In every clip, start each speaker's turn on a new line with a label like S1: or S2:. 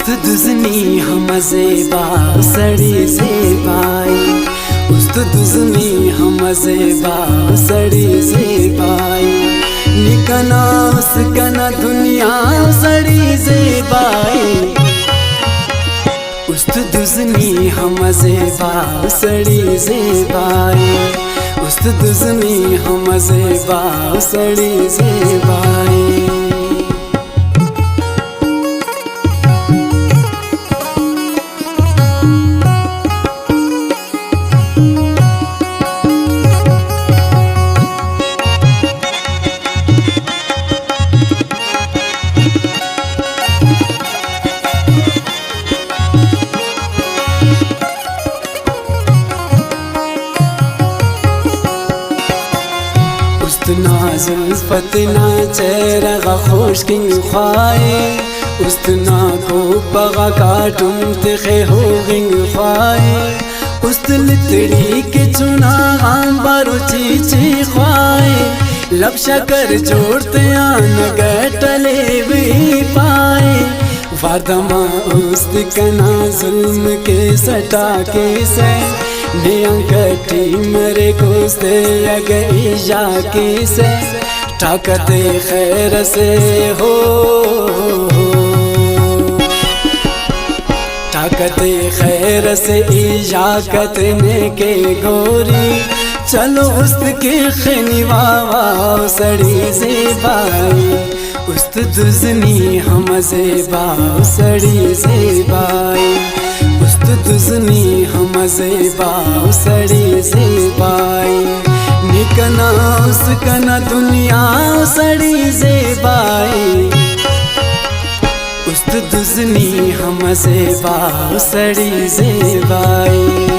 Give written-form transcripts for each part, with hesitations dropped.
S1: उस्त दुज़नी हम ज़ेबा सड़ी ज़ेबाई, उस्त दुज़नी हम ज़ेबा सड़ी ज़ेबाई, निकना उसकना दुनिया सड़ी ज़ेबाई। उस्त दुज़नी हम ज़ेबा सड़ी ज़ेबाई, उस्त दुज़नी हम ज़ेबा सड़ी ज़ेबाई। जुल्फ़तना चेहरा खुशकिन ख्वाए, उस्तना को पगा काटुम तिखे हो गिंग ख्वाए, उस्त लितड़ी के चुना हम बारो चीची ख्वाए, लब शकर जोड़ते आन गटले भी पाए, वादमा उस्त कना जुल्म के सटा के से कटी मरे कोस्ते अगे जाके से ताकते खैर से हो, ताकते खैर से इजाकत ने के गोरी, चलो उस्त के खनिवा सड़ी ज़ेबाई, उस्त दुज़नी हम ज़ेबा सड़ी ज़ेबाई, उस्त दुज़नी हम ज़ेबा सड़ी ज़ेबाई, निकना उसकना दुनिया सड़ी ज़ेबाई, उस्त दुज़नी हम ज़ेबा सड़ी ज़ेबाई।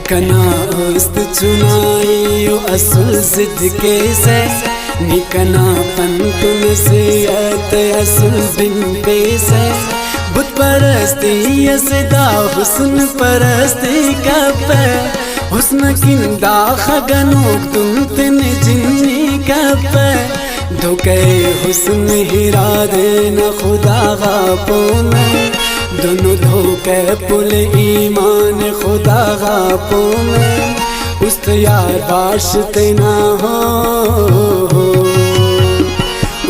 S1: कना उस्त चुनाई असल जिद के से, निकना पंतुन से असल बिन पे से, बुत परस्ती असदा हुस्न परस्ती कप, हुस्न किंदा खगनोक तुम तिन जिन्नी कप, धोके हुस्न हिरा देना खुदा गापों में, दोनों धोके पुल ईमान खुदा गापों में, उस्त यार बाशते ना हो,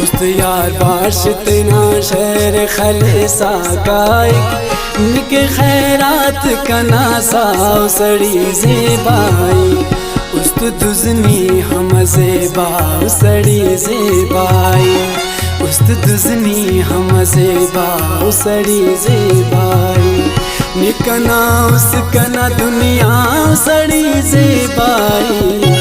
S1: उस्त यार बाशते ना शहर खले साकाइक, निके खैरात कना साव सड़ी ज़ेबाई, उस्त दुज़नी हम ज़ेबा सड़ी ज़ेबाई, उस्त दुज़नी हम ज़ेबा सड़ी ज़ेबाई, निकना उसकना दुनिया सड़ी ज़ेबाई,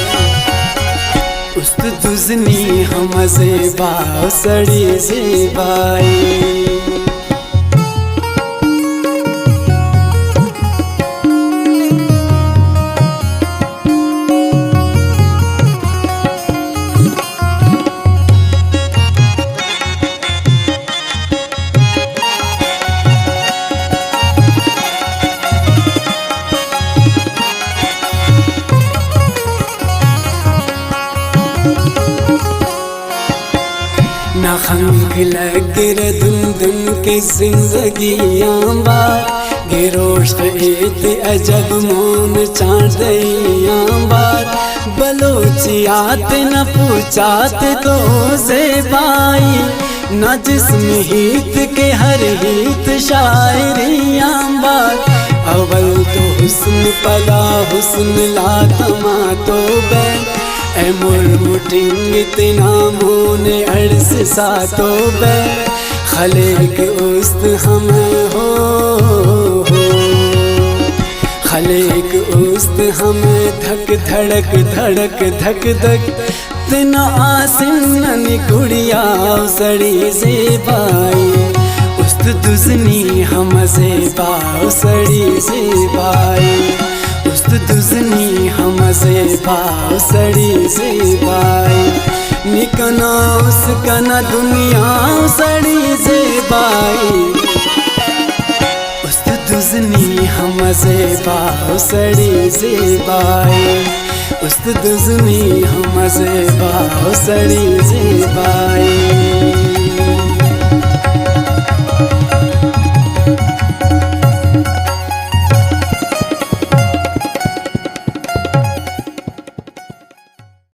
S1: उस्त दुज़नी हम ज़ेबा सड़ी ज़ेबाई। ना खंग लगिर दुन दुन की जिंदगियां बार, गिरोश इत अजब मोन चाँदियां बार, बलोचियात न पूछात तो ज़ेबाई, न जिस्म हित के हर हित शायरियां बार, अवल तो हुस्न पला हुस्न लातमा तो बैन, ए मुरमुटिंग इतना मोने अर्स सातो बे, खलेक उस्त हम हो, खलेक उस्त हम धक धड़क धड़क धक धक, तना आसिन ननी गुड़िया सड़ी ज़ेबाई, उस्त उस्त दुज़नी हम ज़ेबा सड़ी ज़ेबाई उस्त दुज़नी हम ज़ेबा सड़ी ज़ेबाई निकना उसका न दुनिया सड़ी ज़ेबाई उस्त दुज़नी हम ज़ेबा सड़ी ज़ेबाई उस्त दुज़नी हम ज़ेबा सड़ी ज़ेबाई